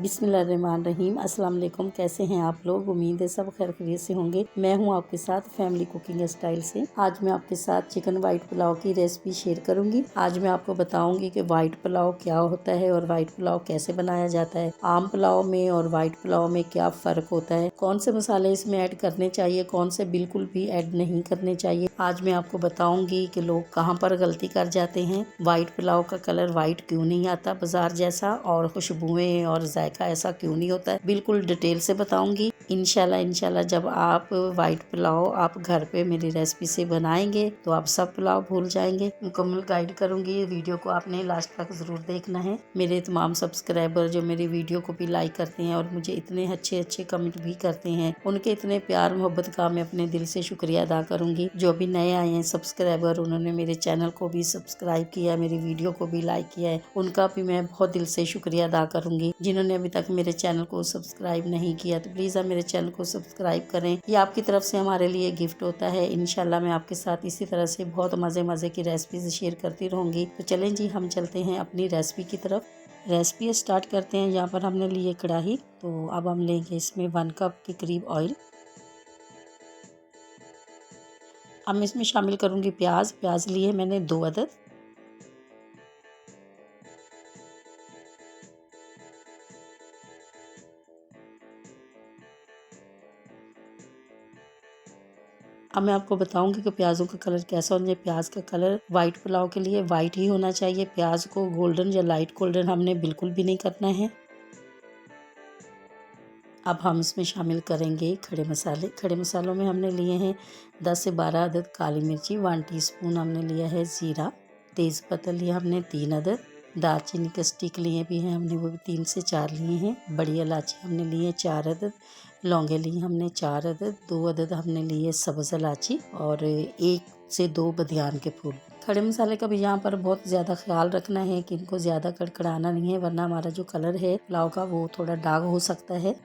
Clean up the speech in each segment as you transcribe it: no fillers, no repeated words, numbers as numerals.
बिस्मिल्लाहिर्रहमानिर्रहीम। अस्सलाम वालेकुम। कैसे हैं आप लोग? उम्मीद है सब खैर खैरियत से होंगे। मैं हूं आपके साथ फैमिली कुकिंग स्टाइल से। आज मैं आपके साथ चिकन वाइट पुलाव की रेसिपी शेयर करूंगी। आज मैं आपको बताऊंगी कि वाइट पुलाव क्या होता है और वाइट पुलाव कैसे बनाया जाता है। आम पुलाव में और वाइट पुलाव में क्या फ़र्क होता है, कौन से मसाले इसमें ऐड करने चाहिए, कौन से बिल्कुल भी ऐड नहीं करने चाहिए। आज मैं आपको बताऊंगी कि लोग कहाँ पर गलती कर जाते हैं। वाइट पुलाव का कलर वाइट क्यों नहीं आता बाजार जैसा, और खुशबुएं और जायका ऐसा क्यों नहीं होता है, बिल्कुल डिटेल से बताऊंगी। इंशाल्लाह जब आप वाइट पुलाव आप घर पे मेरी रेसिपी से बनाएंगे तो आप सब पुलाव भूल जाएंगे। मुकम्मल गाइड करूंगी, वीडियो को आपने लास्ट तक जरूर देखना है। मेरे तमाम सब्सक्राइबर जो मेरी वीडियो को भी लाइक करते हैं और मुझे इतने अच्छे अच्छे कमेंट भी करते हैं, उनके इतने प्यार मोहब्बत का मैं अपने दिल से शुक्रिया अदा करूंगी। जो भी नए आए हैं सब्सक्राइबर, उन्होंने मेरे चैनल को भी सब्सक्राइब किया, मेरी वीडियो को भी लाइक किया है, उनका भी मैं बहुत दिल से शुक्रिया अदा करूंगी। जिन्होंने अभी तक मेरे चैनल को सब्सक्राइब नहीं किया तो प्लीज़ आप मेरे चैनल को सब्सक्राइब करें। ये आपकी तरफ से हमारे लिए गिफ्ट होता है। इंशाल्लाह मैं आपके साथ इसी तरह से बहुत मज़े की रेसिपीज शेयर करती रहूँगी। तो चलें जी, हम चलते हैं अपनी रेसिपी की तरफ। रेसिपी स्टार्ट करते हैं। यहाँ पर हमने लिए कढ़ाई, तो अब हम लेंगे इसमें 1 कप के करीब ऑयल। अब मैं इसमें शामिल करूँगी प्याज लिए मैंने 2 अदद। अब मैं आपको बताऊंगी कि प्याज़ों का कलर कैसा होना चाहिए। प्याज का कलर वाइट पुलाव के लिए वाइट ही होना चाहिए। प्याज को गोल्डन या लाइट गोल्डन हमने बिल्कुल भी नहीं करना है। अब हम इसमें शामिल करेंगे खड़े मसाले। खड़े मसालों में हमने लिए हैं 10 से 12 अदद काली मिर्ची, 1 टीस्पून हमने लिया है ज़ीरा, तेज़ पत्ता लिया हमने 3 अदद, दालचीनी के स्टिक लिए भी हैं हमने, वो भी 3 से 4 लिए हैं। बड़ी इलायची हमने लिए 4 अदद, लौंगे लिए हमने 4 अदद, 2 अदद हमने लिए सब्ज़ इलायची और 1 से 2 बदियान के फूल। खड़े मसाले का भी यहाँ पर बहुत ज़्यादा ख्याल रखना है कि इनको ज़्यादा कड़कड़ाना नहीं है, वरना हमारा जो कलर है पुलाव का वो थोड़ा डार्क हो सकता है।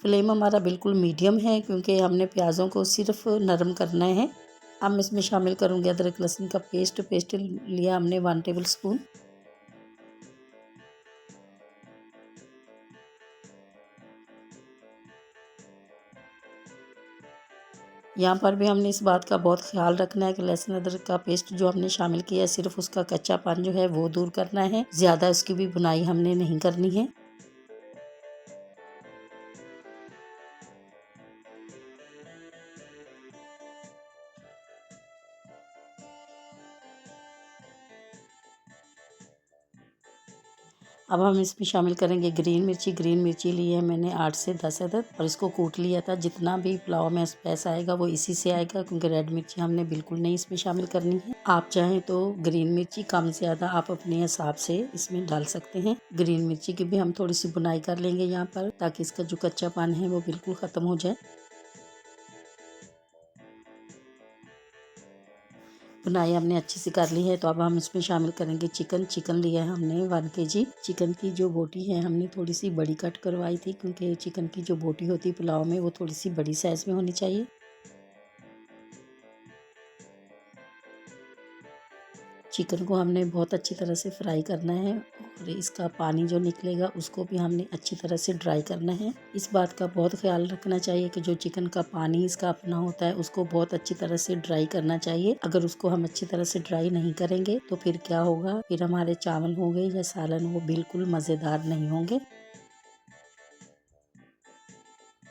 फ्लेम हमारा बिल्कुल मीडियम है क्योंकि हमने प्याज़ों को सिर्फ नरम करना है। अब मैं इसमें शामिल करूँगी अदरक लहसुन का पेस्ट लिया हमने 1 टेबल स्पून। यहाँ पर भी हमने इस बात का बहुत ख्याल रखना है कि लहसुन अदरक का पेस्ट जो हमने शामिल किया है सिर्फ उसका कच्चापन जो है वो दूर करना है, ज़्यादा उसकी भी भुनाई हमने नहीं करनी है। अब हम इसमें शामिल करेंगे ग्रीन मिर्ची। ग्रीन मिर्ची ली है मैंने 8 से 10 अदद और इसको कूट लिया था। जितना भी पुलाव में स्पाइस आएगा वो इसी से आएगा, क्योंकि रेड मिर्ची हमने बिल्कुल नहीं इसमें शामिल करनी है। आप चाहें तो ग्रीन मिर्ची कम ज़्यादा आप अपने हिसाब से इसमें डाल सकते हैं। ग्रीन मिर्ची की भी हम थोड़ी सी बुनाई कर लेंगे यहाँ पर, ताकि इसका जो कच्चापन है वो बिल्कुल ख़त्म हो जाए। बुनाई हमने अच्छी से कर ली है। तो अब हम इसमें शामिल करेंगे चिकन। चिकन लिया है हमने 1 kg। चिकन की जो बोटी है हमने थोड़ी सी बड़ी कट करवाई थी, क्योंकि चिकन की जो बोटी होती है पुलाव में वो थोड़ी सी बड़ी साइज़ में होनी चाहिए। चिकन को हमने बहुत अच्छी तरह से फ्राई करना है और इसका पानी जो निकलेगा उसको भी हमने अच्छी तरह से ड्राई करना है। इस बात का बहुत ख्याल रखना चाहिए कि जो चिकन का पानी इसका अपना होता है उसको बहुत अच्छी तरह से ड्राई करना चाहिए। अगर उसको हम अच्छी तरह से ड्राई नहीं करेंगे तो फिर क्या होगा, फिर हमारे चावल होंगे या सालन वो बिल्कुल मज़ेदार नहीं होंगे।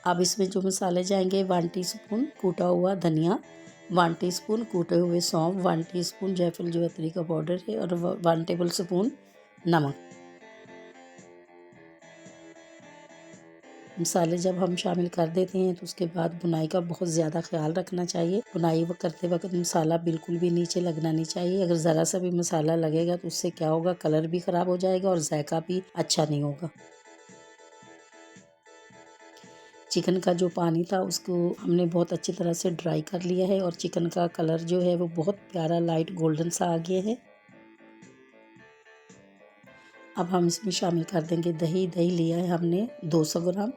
अब इसमें जो मसाले जाएंगे 1 टीस्पून कूटा हुआ धनिया, 1 टीस्पून कूटे हुए सौंफ, 1 टीस्पून जायफल जावित्री का पाउडर है और 1 टेबल स्पून नमक। मसाले जब हम शामिल कर देते हैं तो उसके बाद बुनाई का बहुत ज़्यादा ख्याल रखना चाहिए। बुनाई करते वक्त मसाला बिल्कुल भी नीचे लगना नहीं चाहिए। अगर ज़रा सा भी मसाला लगेगा तो उससे क्या होगा, कलर भी ख़राब हो जाएगा और जायका भी अच्छा नहीं होगा। चिकन का जो पानी था उसको हमने बहुत अच्छी तरह से ड्राई कर लिया है और चिकन का कलर जो है वो बहुत प्यारा लाइट गोल्डन सा आ गया है। अब हम इसमें शामिल कर देंगे दही। दही लिया है हमने 200 ग्राम।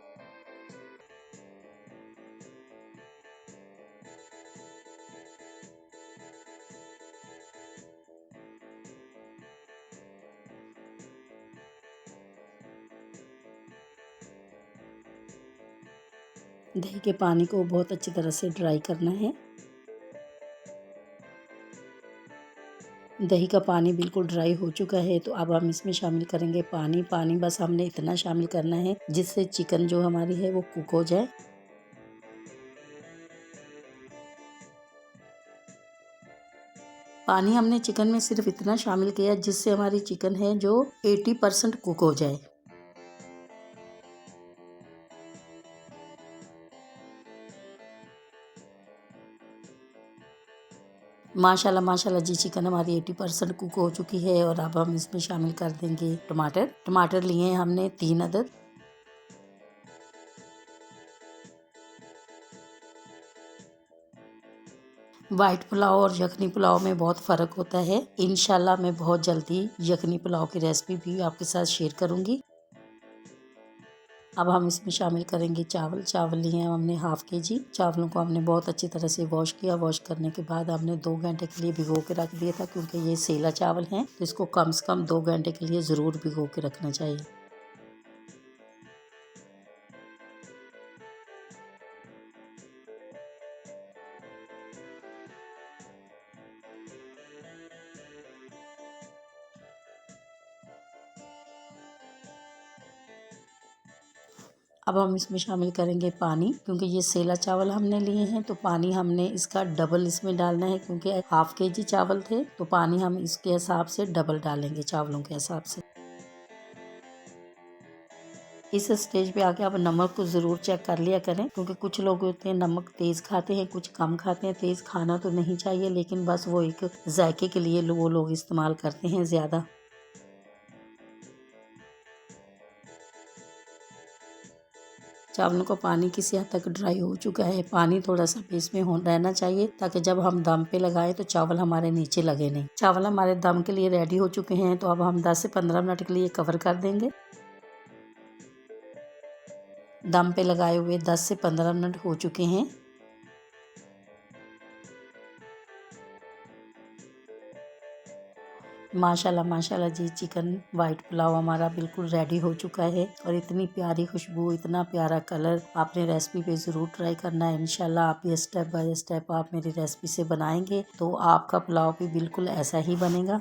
दही के पानी को बहुत अच्छी तरह से ड्राई करना है। दही का पानी बिल्कुल ड्राई हो चुका है, तो अब हम इसमें शामिल करेंगे पानी। पानी बस हमने इतना शामिल करना है जिससे चिकन जो हमारी है वो कुक हो जाए। पानी हमने चिकन में सिर्फ इतना शामिल किया जिससे हमारी चिकन है जो 80% कुक हो जाए। माशाल्लाह माशाल्लाह जी, चिकन हमारी 80% कुक हो चुकी है और अब हम इसमें शामिल कर देंगे टमाटर। टमाटर लिए हैं हमने 3 अदद। वाइट पुलाव और यखनी पुलाव में बहुत फ़र्क होता है। इंशाल्लाह मैं बहुत जल्दी यखनी पुलाव की रेसिपी भी आपके साथ शेयर करूंगी। अब हम इसमें शामिल करेंगे चावल। चावल लिए हैं हमने हाफ केजी। चावलों को हमने बहुत अच्छी तरह से वॉश किया। वॉश करने के बाद हमने 2 घंटे के लिए भिगो के रख दिया था, क्योंकि ये सेला चावल हैं तो इसको कम से कम 2 घंटे के लिए ज़रूर भिगो के रखना चाहिए। अब हम इसमें शामिल करेंगे पानी, क्योंकि ये सेला चावल हमने लिए हैं तो पानी हमने इसका डबल इसमें डालना है, क्योंकि हाफ केजी चावल थे तो पानी हम इसके हिसाब से डबल डालेंगे चावलों के हिसाब से। इस स्टेज पे आके आप नमक को ज़रूर चेक कर लिया करें, क्योंकि कुछ लोग होते हैं नमक तेज़ खाते हैं, कुछ कम खाते हैं। तेज़ खाना तो नहीं चाहिए, लेकिन बस वो एक जायके के लिए वो लोग इस्तेमाल करते हैं ज़्यादा। चावलों का पानी किसी हद तक ड्राई हो चुका है। पानी थोड़ा सा बीच में हो रहना चाहिए, ताकि जब हम दम पे लगाएं तो चावल हमारे नीचे लगे नहीं। चावल हमारे दम के लिए रेडी हो चुके हैं, तो अब हम 10 से 15 मिनट के लिए कवर कर देंगे। दम पे लगाए हुए 10 से 15 मिनट हो चुके हैं। माशाल्लाह माशाल्लाह जी, चिकन वाइट पुलाव हमारा बिल्कुल रेडी हो चुका है और इतनी प्यारी खुशबू, इतना प्यारा कलर। आपने रेसिपी पे ज़रूर ट्राई करना है। इंशाल्लाह आप ये स्टेप बाय स्टेप आप मेरी रेसिपी से बनाएंगे तो आपका पुलाव भी बिल्कुल ऐसा ही बनेगा।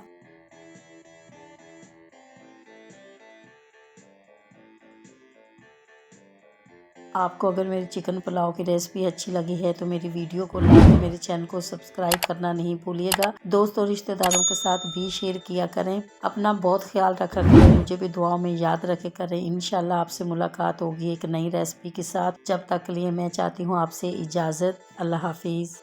आपको अगर मेरी चिकन पुलाव की रेसिपी अच्छी लगी है तो मेरी वीडियो को लाइक, मेरे चैनल को सब्सक्राइब करना नहीं भूलिएगा। दोस्तों और रिश्तेदारों के साथ भी शेयर किया करें। अपना बहुत ख्याल रखा करें, मुझे भी दुआओं में याद रखे करें। इंशाल्लाह आपसे मुलाकात होगी एक नई रेसिपी के साथ। जब तक के लिए मैं चाहती हूँ आपसे इजाज़त। अल्लाह हाफिज़।